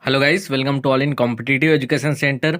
Hello guys, welcome to all in competitive education centre.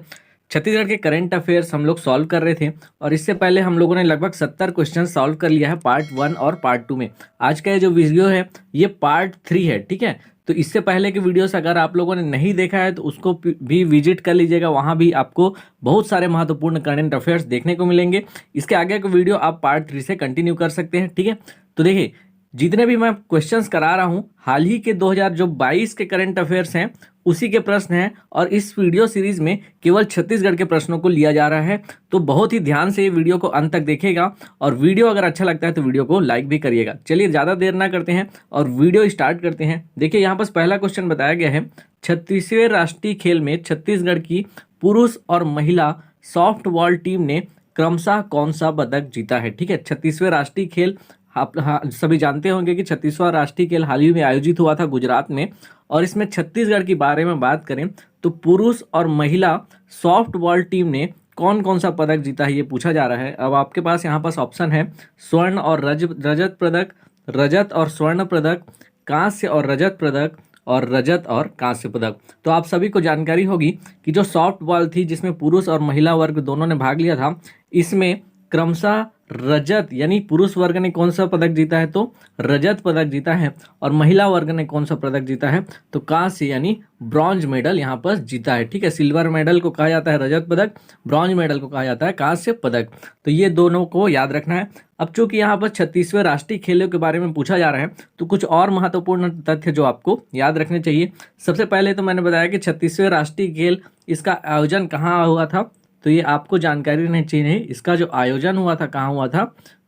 Chhattisgarh के current affairs हम लोग solve कर रहे थे और इससे पहले हम लोगों ने लगभग 70 क्वेश्चन सॉल्व कर लिया है पार्ट 1 और पार्ट 2 में। आज का ये जो वीडियो है ये पार्ट 3 है, ठीक है। तो इससे पहले के वीडियोस अगर आप लोगों ने नहीं देखा है तो उसको भी विजिट कर लीजिएगा, वहाँ भी आपको बहुत सारे महत्वपूर्ण करंट अफेयर्स देखने को मिलेंगे। इसके आगे का वीडियो आप पार्ट 3 से कंटिन्यू कर सकते हैं, ठीक है। तो देखिए, जितने भी मैं क्वेश्चंस करा रहा हूँ हाल ही के 2022 के करंट अफेयर्स हैं, उसी के प्रश्न हैं और इस वीडियो सीरीज में केवल छत्तीसगढ़ के प्रश्नों को लिया जा रहा है। तो बहुत ही ध्यान से ये वीडियो को अंत तक देखिएगा और वीडियो अगर अच्छा लगता है तो वीडियो को लाइक भी करिएगा। चलिए ज़्यादा देर ना करते हैं और वीडियो स्टार्ट करते हैं। देखिए, यहाँ पर पहला क्वेश्चन बताया गया है, 36वें राष्ट्रीय खेल में छत्तीसगढ़ की पुरुष और महिला सॉफ्ट बॉल टीम ने क्रमशः कौन सा पदक जीता है, ठीक है। 36वें राष्ट्रीय खेल आप सभी जानते होंगे कि 36वां राष्ट्रीय खेल हाल ही में आयोजित हुआ था गुजरात में, और इसमें छत्तीसगढ़ के बारे में बात करें तो पुरुष और महिला सॉफ्ट बॉल टीम ने कौन कौन सा पदक जीता है ये पूछा जा रहा है। अब आपके पास यहाँ पास ऑप्शन है स्वर्ण और रजत पदक, रजत और स्वर्ण पदक, कांस्य और रजत पदक और रजत और कांस्य पदक। तो आप सभी को जानकारी होगी कि जो सॉफ्ट बॉल थी जिसमें पुरुष और महिला वर्ग दोनों ने भाग लिया था, इसमें क्रमशः रजत यानी पुरुष वर्ग ने कौन सा पदक जीता है तो रजत पदक जीता है, और महिला वर्ग ने कौन सा पदक जीता है तो कांस्य यानी ब्रॉन्ज मेडल यहाँ पर जीता है, ठीक है। सिल्वर मेडल को कहा जाता है रजत पदक, ब्रॉन्ज मेडल को कहा जाता है कांस्य पदक। तो ये दोनों को याद रखना है। अब चूंकि यहाँ पर 36वें राष्ट्रीय खेलों के बारे में पूछा जा रहा है तो कुछ और महत्वपूर्ण तथ्य जो आपको याद रखने चाहिए। सबसे पहले तो मैंने बताया कि 36वें राष्ट्रीय खेल इसका आयोजन कहाँ हुआ था, तो ये आपको जानकारी रहनी चाहिए। इसका जो आयोजन हुआ था कहाँ हुआ था,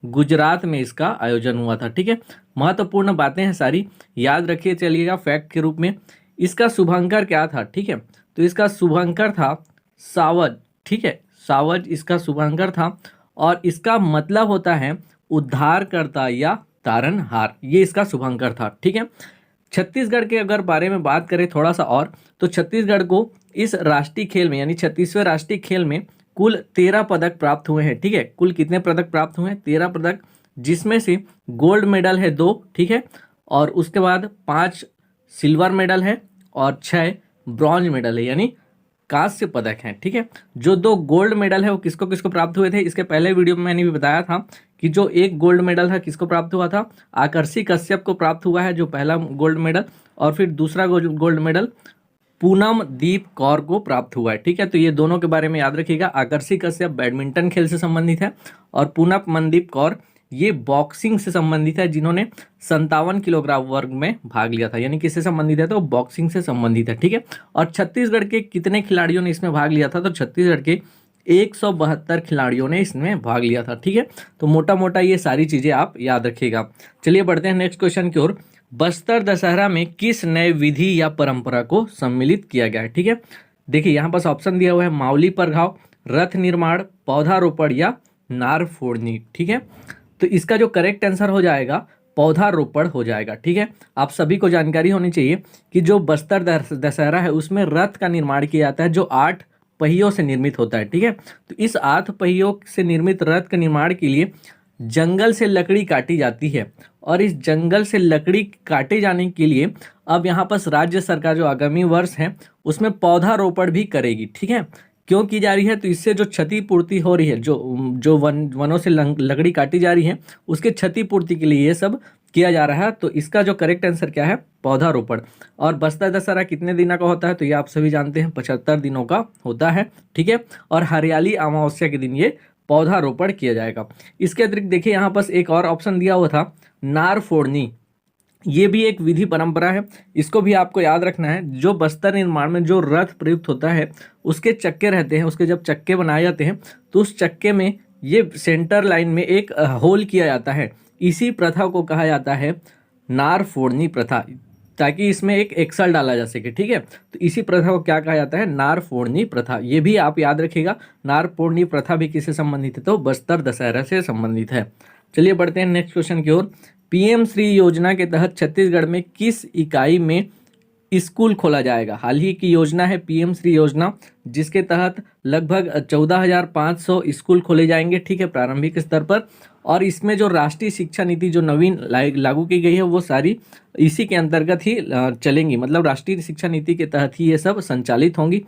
गुजरात में इसका आयोजन हुआ था, ठीक है। महत्वपूर्ण बातें हैं सारी, याद रखिए चलिएगा फैक्ट के रूप में। इसका शुभंकर क्या था, ठीक है, तो इसका शुभंकर था सावज, ठीक है, सावज इसका शुभंकर था और इसका मतलब होता है उद्धारकर्ता या तारनहार, ये इसका शुभंकर था, ठीक है। छत्तीसगढ़ के अगर बारे में बात करें थोड़ा सा और, तो छत्तीसगढ़ को इस राष्ट्रीय खेल में यानी 36वें राष्ट्रीय खेल में कुल 13 पदक प्राप्त हुए हैं, ठीक है। कुल कितने पदक प्राप्त हुए हैं, 13 पदक, जिसमें से गोल्ड मेडल है 2, ठीक है, और उसके बाद 5 सिल्वर मेडल है और 6 ब्रॉन्ज मेडल है यानी कांस्य पदक हैं, ठीक है। जो 2 गोल्ड मेडल है वो किसको किसको प्राप्त हुए थे, इसके पहले वीडियो में मैंने भी बताया था कि जो एक गोल्ड मेडल है किसको प्राप्त हुआ था, आकर्षी कश्यप को प्राप्त हुआ है जो पहला गोल्ड मेडल, और फिर दूसरा गोल्ड मेडल पूनम दीप कौर को प्राप्त हुआ है, ठीक है। तो ये दोनों के बारे में याद रखिएगा। आकर्षी कश्यप बैडमिंटन खेल से संबंधित है और पूनम मनदीप कौर ये बॉक्सिंग से संबंधित है, जिन्होंने 57 किलोग्राम वर्ग में भाग लिया था, यानी किससे संबंधित है तो बॉक्सिंग से संबंधित है, ठीक है। और छत्तीसगढ़ के कितने खिलाड़ियों ने इसमें भाग लिया था, तो छत्तीसगढ़ के 172 खिलाड़ियों ने इसमें भाग लिया था, ठीक है। तो मोटा मोटा ये सारी चीजें आप याद रखिएगा। चलिए बढ़ते हैं नेक्स्ट क्वेश्चन की ओर। बस्तर दशहरा में किस नए विधि या परंपरा को सम्मिलित किया गया है, ठीक है। देखिए, यहाँ पास ऑप्शन दिया हुआ है मावली प्रघाव, रथ निर्माण, पौधारोपण या नार फोड़नी, ठीक है। तो इसका जो करेक्ट आंसर हो जाएगा पौधारोपण हो जाएगा, ठीक है। आप सभी को जानकारी होनी चाहिए कि जो बस्तर दशहरा है उसमें रथ का निर्माण किया जाता है जो 8 पहियों से निर्मित होता है, ठीक है। तो इस 8 पहियों से निर्मित रथ के निर्माण के लिए जंगल से लकड़ी काटी जाती है, और इस जंगल से लकड़ी काटे जाने के लिए अब यहाँ पर राज्य सरकार जो आगामी वर्ष है उसमें पौधारोपण भी करेगी, ठीक है। क्यों की जा रही है, तो इससे जो क्षतिपूर्ति हो रही है, जो वनों से लकड़ी काटी जा रही है उसके क्षतिपूर्ति के लिए ये सब किया जा रहा है। तो इसका जो करेक्ट आंसर क्या है, पौधारोपण। और बस्तर दशहरा कितने दिनों का होता है, तो ये आप सभी जानते हैं 75 दिनों का होता है, ठीक है। और हरियाली अमावस्या के दिन ये पौधारोपण किया जाएगा। इसके अतिरिक्त देखिए यहाँ पास एक और ऑप्शन दिया हुआ था नार फोड़नी, ये भी एक विधि परंपरा है, इसको भी आपको याद रखना है। जो बस्तर निर्माण में जो रथ प्रयुक्त होता है उसके चक्के रहते हैं, उसके जब चक्के बनाए जाते हैं तो उस चक्के में ये सेंटर लाइन में एक होल किया जाता है, इसी प्रथा को कहा जाता है नार फोड़नी प्रथा, ताकि इसमें एक एक्सल डाला जा सके, ठीक है। तो इसी प्रथा को क्या कहा जाता है, नार फोड़नी प्रथा। ये भी आप याद रखिएगा, नार फोड़नी प्रथा भी किससे संबंधित है तो बस्तर दशहरा से संबंधित है। चलिए बढ़ते हैं नेक्स्ट क्वेश्चन की ओर। पीएम श्री योजना के तहत छत्तीसगढ़ में किस इकाई में स्कूल खोला जाएगा। हाल ही की योजना है पीएम श्री योजना, जिसके तहत लगभग 14,500 स्कूल खोले जाएंगे, ठीक है, प्रारंभिक स्तर पर। और इसमें जो राष्ट्रीय शिक्षा नीति जो नवीन लागू की गई है वो सारी इसी के अंतर्गत ही चलेंगी, मतलब राष्ट्रीय शिक्षा नीति के तहत ही ये सब संचालित होंगी।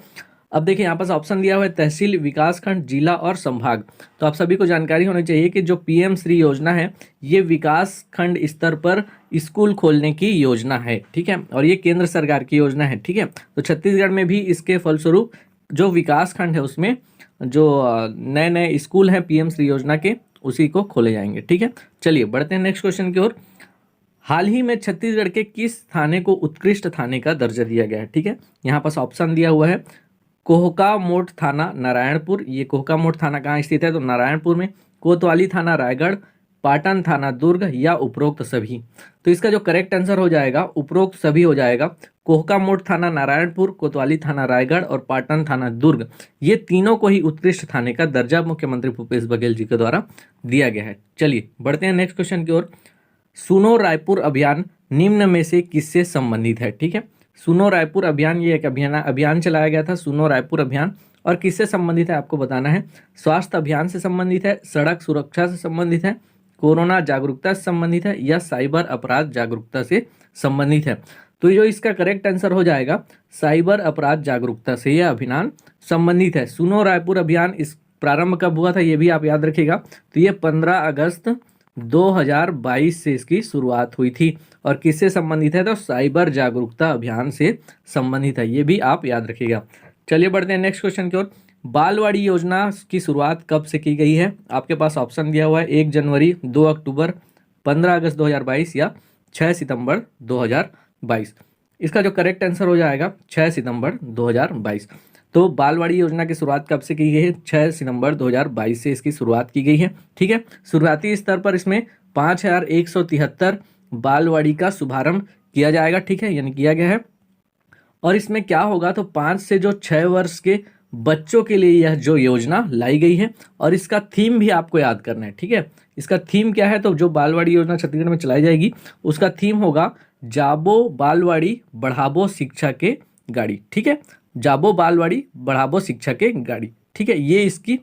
अब देखिए यहाँ पास ऑप्शन दिया हुआ है तहसील, विकासखंड, जिला और संभाग। तो आप सभी को जानकारी होनी चाहिए कि जो पीएम श्री योजना है ये विकास खंड स्तर पर स्कूल खोलने की योजना है, ठीक है, और ये केंद्र सरकार की योजना है, ठीक है। तो छत्तीसगढ़ में भी इसके फलस्वरूप जो विकास खंड है उसमें जो नए नए स्कूल हैं पीएम श्री योजना के उसी को खोले जाएंगे, ठीक है। चलिए बढ़ते हैं नेक्स्ट क्वेश्चन की ओर। हाल ही में छत्तीसगढ़ के किस थाने को उत्कृष्ट थाने का दर्जा दिया गया है, ठीक है। यहाँ पास ऑप्शन दिया हुआ है कोहका-मोड़ थाना नारायणपुर, ये कोहका-मोड़ थाना कहाँ स्थित है तो नारायणपुर में, कोतवाली थाना रायगढ़, पाटन थाना दुर्ग या उपरोक्त सभी। तो इसका जो करेक्ट आंसर हो जाएगा उपरोक्त सभी हो जाएगा। कोहका-मोड़ थाना नारायणपुर, कोतवाली थाना रायगढ़ और पाटन थाना दुर्ग, ये तीनों को ही उत्कृष्ट थाने का दर्जा मुख्यमंत्री भूपेश बघेल जी के द्वारा दिया गया है। चलिए बढ़ते हैं नेक्स्ट क्वेश्चन की ओर। सुनो रायपुर अभियान निम्न में से किससे संबंधित है, ठीक है। सुनो रायपुर अभियान, ये एक अभियान चलाया गया था सुनो रायपुर अभियान, और किससे संबंधित है आपको बताना है। स्वास्थ्य अभियान से संबंधित है, सड़क सुरक्षा से संबंधित है, कोरोना जागरूकता से संबंधित है या साइबर अपराध जागरूकता से संबंधित है। तो जो इसका करेक्ट आंसर हो जाएगा साइबर अपराध जागरूकता से यह अभियान संबंधित है। सुनो रायपुर अभियान इस प्रारंभ कब हुआ था ये भी आप याद रखिएगा। तो ये 15 अगस्त 2022 से इसकी शुरुआत हुई थी। और किससे संबंधित है तो साइबर जागरूकता अभियान से संबंधित है, ये भी आप याद रखिएगा। चलिए बढ़ते हैं नेक्स्ट क्वेश्चन की ओर। बालवाड़ी योजना की शुरुआत कब से की गई है, आपके पास ऑप्शन दिया हुआ है 1 जनवरी, 2 अक्टूबर, 15 अगस्त 2022 या 6 सितंबर 2022। इसका जो करेक्ट आंसर हो जाएगा 6 सितंबर 2022। तो बालवाड़ी योजना की शुरुआत कब से की गई है, 6 सितंबर 2022 से इसकी शुरुआत की गई है, ठीक है। शुरुआती स्तर पर इसमें 5173 बालवाड़ी का शुभारंभ किया जाएगा, ठीक है, यानी किया गया है। और इसमें क्या होगा तो 5 से जो 6 वर्ष के बच्चों के लिए यह जो योजना लाई गई है, और इसका थीम भी आपको याद करना है, ठीक है। इसका थीम क्या है तो जो बालवाड़ी योजना छत्तीसगढ़ में चलाई जाएगी उसका थीम होगा जाबो बालवाड़ी बढ़ाबो शिक्षा के गाड़ी, ठीक है। जाबो बालवाड़ी बढ़ाबो शिक्षा के गाड़ी, ठीक है, ये इसकी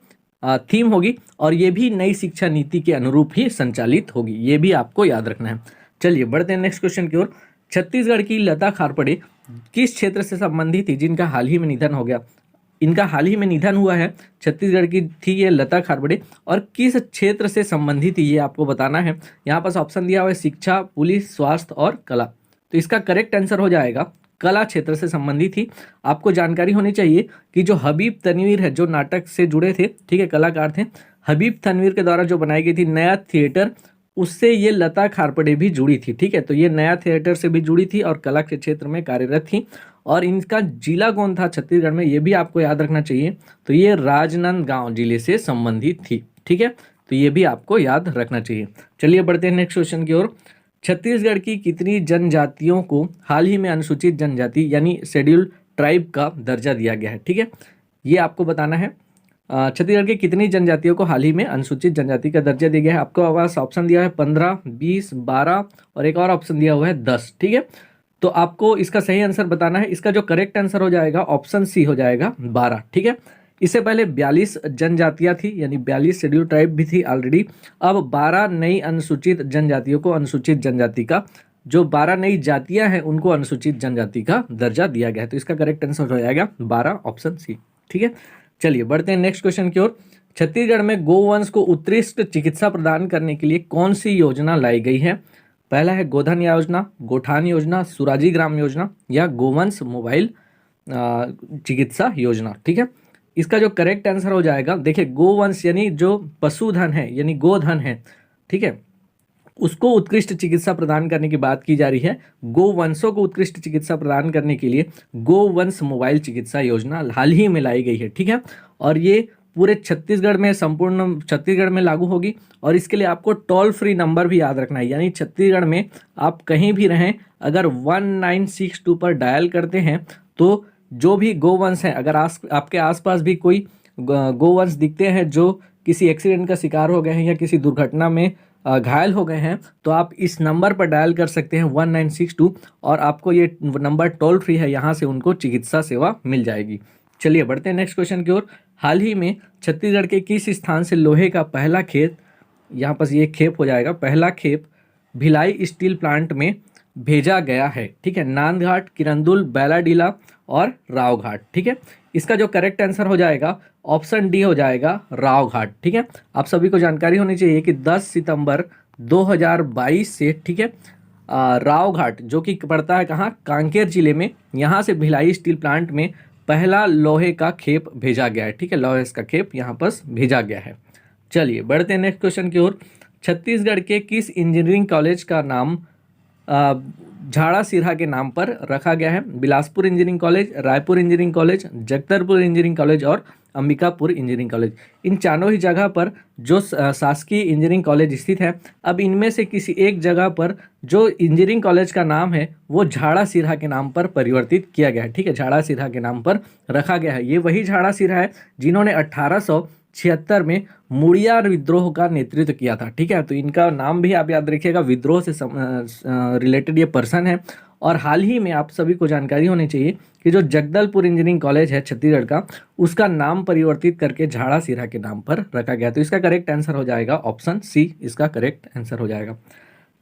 थीम होगी। और ये भी नई शिक्षा नीति के अनुरूप ही संचालित होगी, ये भी आपको याद रखना है। चलिए बढ़ते हैं नेक्स्ट क्वेश्चन की ओर। छत्तीसगढ़ की लता खारपड़े किस क्षेत्र से संबंधित थी जिनका हाल ही में निधन हो गया। इनका हाल ही में निधन हुआ है, छत्तीसगढ़ की थी ये लता खारपड़े, और किस क्षेत्र से संबंधित थी ये आपको बताना है। यहाँ पास ऑप्शन दिया हुआ है शिक्षा, पुलिस, स्वास्थ्य और कला। तो इसका करेक्ट आंसर हो जाएगा कला क्षेत्र से संबंधित थी। आपको जानकारी होनी चाहिए कि जो हबीब तनवीर है जो नाटक से जुड़े थे, ठीक है, कलाकार थे, हबीब तनवीर के द्वारा जो बनाई गई थी नया थिएटर, उससे ये लता खारपड़े भी जुड़ी थी, ठीक है। तो ये नया थिएटर से भी जुड़ी थी और कला के क्षेत्र में कार्यरत थी। और इनका जिला कौन था छत्तीसगढ़ में ये भी आपको याद रखना चाहिए। तो ये राजनांदगांव जिले से संबंधित थी, ठीक है, तो ये भी आपको याद रखना चाहिए। चलिए बढ़ते हैं नेक्स्ट क्वेश्चन की ओर। छत्तीसगढ़ की कितनी जनजातियों को हाल ही में अनुसूचित जनजाति यानी शेड्यूल ट्राइब का दर्जा दिया गया है, ठीक है, ये आपको बताना है। छत्तीसगढ़ की कितनी जनजातियों को हाल ही में अनुसूचित जनजाति का दर्जा दिया गया है। आपको आवास ऑप्शन दिया है 15, 20, 12 और एक और ऑप्शन दिया हुआ है 10, ठीक है। तो आपको इसका सही आंसर बताना है। इसका जो करेक्ट आंसर हो जाएगा ऑप्शन सी हो जाएगा 12, ठीक है। इससे पहले 42 जनजातियां थी, यानी 42 शेड्यूल ट्राइब भी थी ऑलरेडी। अब 12 नई अनुसूचित जनजातियों को अनुसूचित जनजाति का, जो 12 नई जातियां हैं उनको अनुसूचित जनजाति का दर्जा दिया गया है। तो इसका करेक्ट आंसर हो जाएगा 12, ऑप्शन सी, ठीक है। चलिए बढ़ते हैं नेक्स्ट क्वेश्चन की ओर। छत्तीसगढ़ में गोवंश को उत्कृष्ट चिकित्सा प्रदान करने के लिए कौन सी योजना लाई गई है। पहला है गोधन योजना, गोठान योजना, सुराजी ग्राम योजना या गोवंश मोबाइल चिकित्सा योजना, ठीक है। इसका जो करेक्ट आंसर हो जाएगा, देखिए गोवंश यानी जो पशुधन है यानी गोधन है, ठीक है, उसको उत्कृष्ट चिकित्सा प्रदान करने की बात की जा रही है। गोवंशों को उत्कृष्ट चिकित्सा प्रदान करने के लिए गोवंश मोबाइल चिकित्सा योजना हाल ही में लाई गई है, ठीक है। और ये पूरे छत्तीसगढ़ में, संपूर्ण छत्तीसगढ़ में लागू होगी। और इसके लिए आपको टोल फ्री नंबर भी याद रखना है, यानी छत्तीसगढ़ में आप कहीं भी रहें अगर 1962 पर डायल करते हैं तो जो भी गोवंश हैं, अगर आपके आसपास भी कोई गोवंश दिखते हैं जो किसी एक्सीडेंट का शिकार हो गए हैं या किसी दुर्घटना में घायल हो गए हैं, तो आप इस नंबर पर डायल कर सकते हैं 1962 और आपको ये नंबर टोल फ्री है, यहाँ से उनको चिकित्सा सेवा मिल जाएगी। चलिए बढ़ते हैं नेक्स्ट क्वेश्चन की ओर। हाल ही में छत्तीसगढ़ के किस स्थान से लोहे का पहला खेप, यहाँ पर ये खेप हो जाएगा, पहला खेप भिलाई स्टील प्लांट में भेजा गया है? ठीक है, नांदघाट, किरंदुल, बैलाडीला और रावघाट। ठीक है, इसका जो करेक्ट आंसर हो जाएगा ऑप्शन डी हो जाएगा, रावघाट। ठीक है, आप सभी को जानकारी होनी चाहिए कि 10 सितंबर 2022 से, ठीक है, रावघाट जो कि पड़ता है कहाँ, कांकेर जिले में, यहाँ से भिलाई स्टील प्लांट में पहला लोहे का खेप भेजा गया है। ठीक है, लोहे का खेप यहाँ पर भेजा गया है। चलिए बढ़ते हैं नेक्स्ट क्वेश्चन की ओर। छत्तीसगढ़ के किस इंजीनियरिंग कॉलेज का नाम झाड़ा सिरहा के नाम पर रखा गया है? Bilaspur engineering college, Raipur engineering college, Jagdalpur engineering college और अंबिकापुर इंजीनियरिंग कॉलेज। इन चारों ही जगह पर जो शासकीय इंजीनियरिंग कॉलेज स्थित है, अब इनमें से किसी एक जगह पर जो इंजीनियरिंग कॉलेज का नाम है वो झाड़ा सिरहा के नाम पर परिवर्तित किया गया है। ठीक है, झाड़ा सिरहा के नाम पर रखा गया है। ये वही झाड़ा सिरहा है जिन्होंने 1876 में मुड़िया विद्रोह का नेतृत्व किया था। ठीक है, तो इनका नाम भी आप याद रखिएगा, विद्रोह से रिलेटेड ये पर्सन है। और हाल ही में आप सभी को जानकारी होनी चाहिए कि जो जगदलपुर इंजीनियरिंग कॉलेज है छत्तीसगढ़ का, उसका नाम परिवर्तित करके झाड़ा सिरहा के नाम पर रखा गया। तो इसका करेक्ट आंसर हो जाएगा ऑप्शन सी, इसका करेक्ट आंसर हो जाएगा।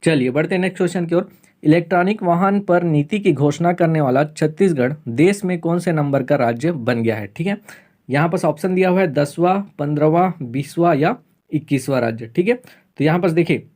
चलिए बढ़ते हैं नेक्स्ट क्वेश्चन की ओर। इलेक्ट्रॉनिक वाहन पर नीति की घोषणा करने वाला छत्तीसगढ़ देश में कौन से नंबर का राज्य बन गया है? ठीक है, यहाँ पर ऑप्शन दिया हुआ है 10वां, 15वां, 20वां या 21वां राज्य। ठीक है, तो यहाँ पर देखिए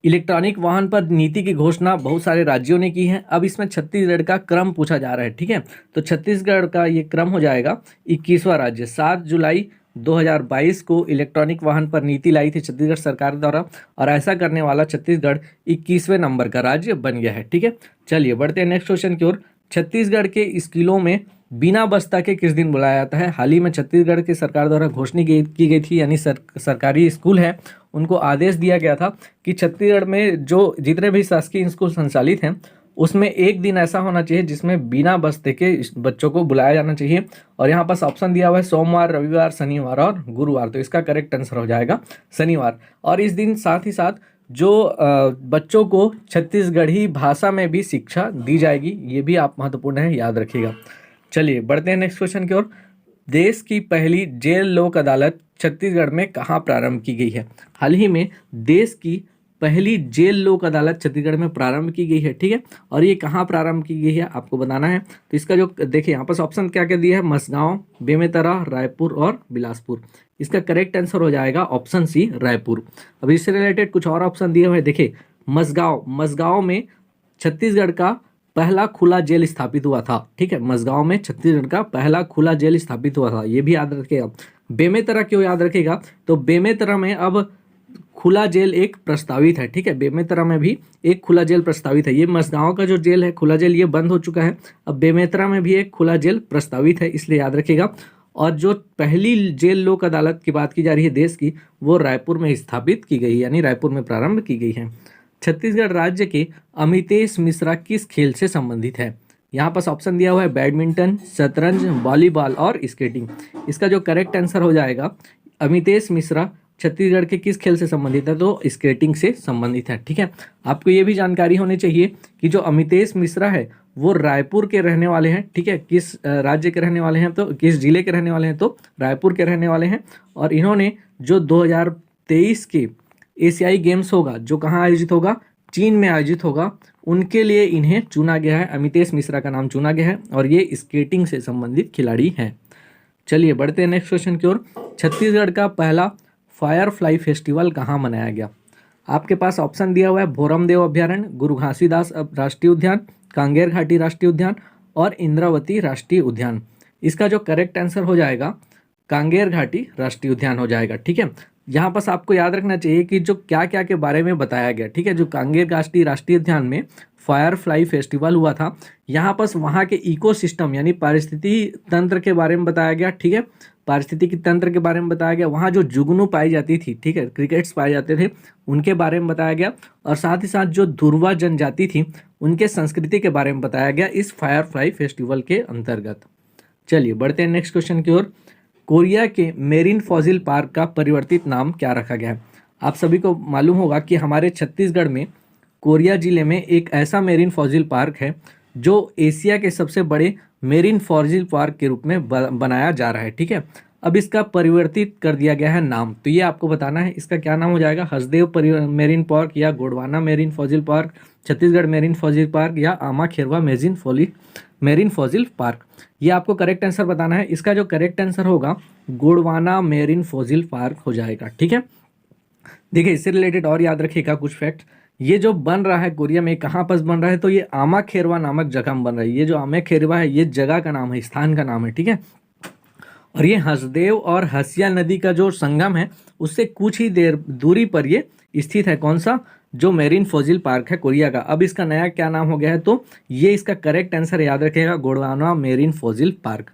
इलेक्ट्रॉनिक वाहन पर नीति की घोषणा बहुत सारे राज्यों ने की है। अब इसमें छत्तीसगढ़ का क्रम पूछा जा रहा है। ठीक है, तो छत्तीसगढ़ का ये क्रम हो जाएगा 21वां राज्य। 7 जुलाई 2022 को इलेक्ट्रॉनिक वाहन पर नीति लाई थी छत्तीसगढ़ सरकार द्वारा, और ऐसा करने वाला छत्तीसगढ़ 21वें नंबर का राज्य बन गया है। ठीक है, चलिए बढ़ते हैं नेक्स्ट क्वेश्चन की ओर। छत्तीसगढ़ के स्कूलों में बिना बस्ता के किस दिन बुलाया जाता है? हाल ही में छत्तीसगढ़ के सरकार द्वारा घोषणा की गई थी, यानी सरकारी स्कूल है उनको आदेश दिया गया था कि छत्तीसगढ़ में जो जितने भी शासकीय स्कूल संचालित हैं उसमें एक दिन ऐसा होना चाहिए जिसमें बिना बस्ते के बच्चों को बुलाया जाना चाहिए। और यहाँ पास ऑप्शन दिया हुआ है सोमवार, रविवार, शनिवार और गुरुवार। तो इसका करेक्ट आंसर हो जाएगा शनिवार। और इस दिन साथ ही साथ जो बच्चों को छत्तीसगढ़ी भाषा में भी शिक्षा दी जाएगी, ये भी आप महत्वपूर्ण है, याद रखिएगा। चलिए बढ़ते हैं नेक्स्ट क्वेश्चन की ओर। देश की पहली जेल लोक अदालत छत्तीसगढ़ में कहाँ प्रारंभ की गई है? हाल ही में देश की पहली जेल लोक अदालत छत्तीसगढ़ में प्रारंभ की गई है। ठीक है, और ये कहाँ प्रारंभ की गई है आपको बताना है। तो इसका जो देखिए यहाँ पर ऑप्शन क्या क्या दिया है, मसगांव, बेमेतरा, रायपुर और बिलासपुर। इसका करेक्ट आंसर हो जाएगा ऑप्शन सी, रायपुर। अब इससे रिलेटेड कुछ और ऑप्शन दिए हुए, देखिए मसगांव में छत्तीसगढ़ का पहला खुला जेल स्थापित हुआ था। ठीक है, मसगांव में छत्तीसगढ़ का पहला खुला जेल स्थापित हुआ था, ये भी याद रखिएगा। बेमेतरा क्यों याद रखिएगा, तो बेमेतरा में अब खुला जेल एक प्रस्तावित है। ठीक है, बेमेतरा में भी एक खुला जेल प्रस्तावित है। ये मसगांव का जो जेल है खुला जेल, ये बंद हो चुका है। अब बेमेतरा में भी एक खुला जेल प्रस्तावित है, इसलिए याद रखिएगा। और जो पहली जेल लोक अदालत की बात की जा रही है देश की, वो रायपुर में स्थापित की गई, यानी रायपुर में प्रारंभ की गई है। छत्तीसगढ़ राज्य के अमितेश मिश्रा किस खेल से संबंधित है? यहाँ पर ऑप्शन दिया हुआ है बैडमिंटन, शतरंज, वॉलीबॉल और स्केटिंग। इसका जो करेक्ट आंसर हो जाएगा अमितेश मिश्रा छत्तीसगढ़ के किस खेल से संबंधित है? तो स्केटिंग से संबंधित है। ठीक है, आपको ये भी जानकारी होनी चाहिए कि जो अमितेश मिश्रा है वो रायपुर के रहने वाले हैं। ठीक है, किस राज्य के रहने वाले हैं, तो किस जिले के रहने वाले हैं, तो रायपुर के रहने वाले हैं। और इन्होंने जो 2023 के एशियाई गेम्स होगा, जो कहाँ आयोजित होगा, चीन में आयोजित होगा, उनके लिए इन्हें चुना गया है। अमितेश मिश्रा का नाम चुना गया है और ये स्केटिंग से संबंधित खिलाड़ी हैं। चलिए बढ़ते हैं नेक्स्ट क्वेश्चन की ओर। छत्तीसगढ़ का पहला फायरफ्लाई फेस्टिवल कहाँ मनाया गया? आपके पास ऑप्शन दिया हुआ है भोरमदेव अभ्यारण्य, गुरु घासीदास राष्ट्रीय उद्यान, कांगेर घाटी राष्ट्रीय उद्यान और इंद्रावती राष्ट्रीय उद्यान। इसका जो करेक्ट आंसर हो जाएगा कांगेर घाटी राष्ट्रीय उद्यान हो जाएगा। ठीक है, यहाँ पर आपको याद रखना चाहिए कि जो क्या क्या के बारे में बताया गया। ठीक है, जो कांगेर घाटी राष्ट्रीय उद्यान में फायरफ्लाई फेस्टिवल हुआ था, यहाँ पर वहाँ के इकोसिस्टम यानी पारिस्थितिकी तंत्र के बारे में बताया गया। ठीक है, पारिस्थितिकी तंत्र के बारे में बताया गया। वहाँ जो जुगनू पाई जाती थी, ठीक है, क्रिकेट्स पाए जाते थे, उनके बारे में बताया गया। और साथ ही साथ जो धुरवा जनजाति थी उनके संस्कृति के बारे में बताया गया इस फायरफ्लाई फेस्टिवल के अंतर्गत। चलिए बढ़ते हैं नेक्स्ट क्वेश्चन की ओर। कोरिया के मेरीन फॉसिल पार्क का परिवर्तित नाम क्या रखा गया है? आप सभी को मालूम होगा कि हमारे छत्तीसगढ़ में कोरिया जिले में एक ऐसा मेरीन फॉसिल पार्क है जो एशिया के सबसे बड़े मेरीन फॉसिल पार्क के रूप में बनाया जा रहा है। ठीक है, अब इसका परिवर्तित कर दिया गया है नाम, तो ये आपको बताना है इसका क्या नाम हो जाएगा। हसदेव मेरीन पार्क या Gondwana marine fossil park, Chhattisgarh marine fossil park या आमा खेरवा मेरीन फॉसिल पार्क, ये आपको करेक्ट आंसर बताना है। इसका जो करेक्ट आंसर होगा गोंडवाना मेरीन फॉसिल पार्क हो जाएगा। ठीक है, देखिए इससे रिलेटेड और याद रखिएगा कुछ फैक्ट। ये जो बन रहा है कोरिया में, कहाँ पर बन रहा है, तो ये आमा खेरवा नामक जगह में बन रहा है। ये जो आमा खेरवा है ये जगह का नाम है, स्थान का नाम है। ठीक है, और ये हसदेव और हसिया नदी का जो संगम है उससे कुछ ही देर दूरी पर ये स्थित है। कौन सा? जो मेरीन फॉसिल पार्क है कोरिया का। अब इसका नया क्या नाम हो गया है, तो ये इसका करेक्ट आंसर याद रखेगा गोंडवाना मेरीन फॉसिल पार्क।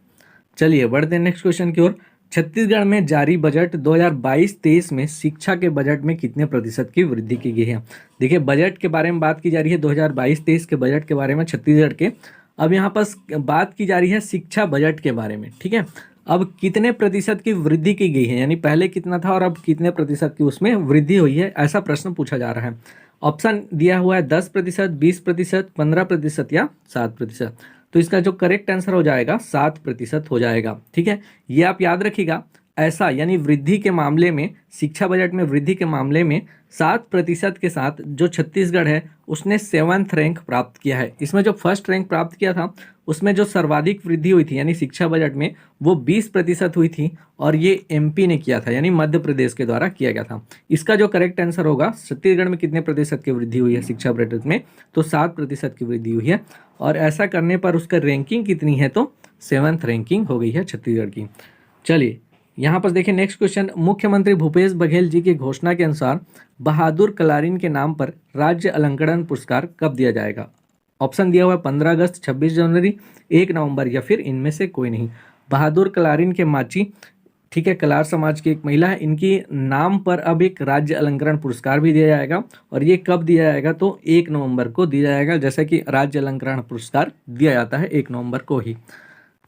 चलिए बढ़ते हैं नेक्स्ट क्वेश्चन की ओर। छत्तीसगढ़ में जारी बजट 2022-23 में शिक्षा के बजट में कितने प्रतिशत की वृद्धि की गई है? देखिए बजट के बारे में बात की जा रही है, 2022-23 के बजट के बारे में छत्तीसगढ़ के। अब यहाँ पर बात की जा रही है शिक्षा बजट के बारे में। ठीक है, अब कितने प्रतिशत की वृद्धि की गई है, यानी पहले कितना था और अब कितने प्रतिशत की उसमें वृद्धि हुई है, ऐसा प्रश्न पूछा जा रहा है। ऑप्शन दिया हुआ है 10%, 20%, 15% या 7%। तो इसका जो करेक्ट आंसर हो जाएगा 7% हो जाएगा। ठीक है, ये आप याद रखिएगा। ऐसा यानी वृद्धि के मामले में, शिक्षा बजट में वृद्धि के मामले में 7% के साथ जो छत्तीसगढ़ है उसने 7th रैंक प्राप्त किया है। इसमें जो फर्स्ट रैंक प्राप्त किया था उसमें जो सर्वाधिक वृद्धि हुई थी यानी शिक्षा बजट में वो 20% हुई थी, और ये एमपी ने किया था यानी मध्य प्रदेश के द्वारा किया गया था। इसका जो करेक्ट आंसर होगा छत्तीसगढ़ में कितने प्रतिशत की वृद्धि हुई है शिक्षा बजट में, तो 7% की वृद्धि हुई है। और ऐसा करने पर उसका रैंकिंग कितनी है, तो 7th रैंकिंग हो गई है छत्तीसगढ़ की। चलिए यहाँ पर देखिए नेक्स्ट क्वेश्चन। मुख्यमंत्री भूपेश बघेल जी की घोषणा के अनुसार बहादुर कलारीन के नाम पर राज्य अलंकरण पुरस्कार कब दिया जाएगा? ऑप्शन दिया हुआ है 15 अगस्त, 26 जनवरी, 1 नवंबर या फिर इनमें से कोई नहीं। बहादुर कलारीन के माची, ठीक है, कलार समाज की एक महिला है, इनकी नाम पर अब एक राज्य अलंकरण पुरस्कार भी दिया जाएगा। और ये कब दिया जाएगा, तो 1 नवंबर को दिया जाएगा, जैसा कि राज्य अलंकरण पुरस्कार दिया जाता है 1 नवंबर को ही।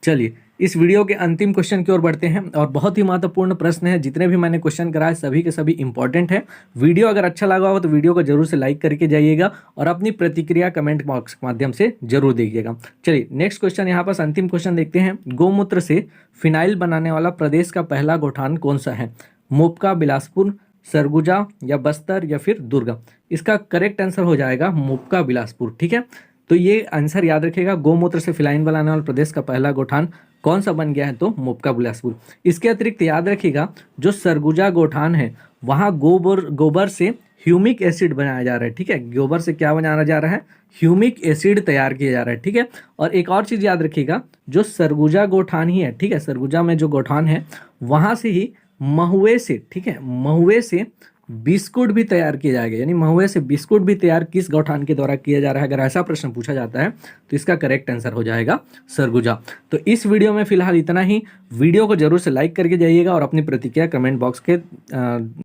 चलिए इस वीडियो के अंतिम क्वेश्चन की ओर बढ़ते हैं, और बहुत ही महत्वपूर्ण प्रश्न है। जितने भी मैंने क्वेश्चन कराए सभी के सभी इंपॉर्टेंट है। वीडियो अगर अच्छा लगा हो तो वीडियो को जरूर से लाइक करके जाइएगा और अपनी प्रतिक्रिया कमेंट बॉक्स के माध्यम से जरूर दीजिएगा। चलिए नेक्स्ट क्वेश्चन, यहाँ पर अंतिम क्वेश्चन देखते हैं। गौमूत्र से फिनाइल बनाने वाला प्रदेश का पहला गौठान कौन सा है? मोपका, बिलासपुर, सरगुजा या बस्तर या फिर दुर्ग? इसका करेक्ट आंसर हो जाएगा मोपका, बिलासपुर। ठीक है, तो ये आंसर याद रखिएगा। गौमूत्र से फिनाइल बनाने वाला प्रदेश का पहला गौठान कौन सा बन गया है, तो मोपका, बिलासपुर। इसके अतिरिक्त याद रखिएगा जो सरगुजा गौठान है वहाँ गोबर से ह्यूमिक एसिड बनाया जा रहा है। ठीक है, गोबर से क्या बनाया जा रहा है, ह्यूमिक एसिड तैयार किया जा रहा है। ठीक है, और एक और चीज़ याद रखिएगा, जो सरगुजा गौठान ही है, ठीक है, सरगुजा में जो गौठान है वहाँ से ही महुए से, ठीक है, महुए से बिस्कुट भी तैयार किया जाएगा। यानी महुए से बिस्कुट भी तैयार किस गौठान के द्वारा किया जा रहा है, अगर ऐसा प्रश्न पूछा जाता है तो इसका करेक्ट आंसर हो जाएगा सरगुजा। तो इस वीडियो में फिलहाल इतना ही। वीडियो को जरूर से लाइक करके जाइएगा और अपनी प्रतिक्रिया कमेंट बॉक्स के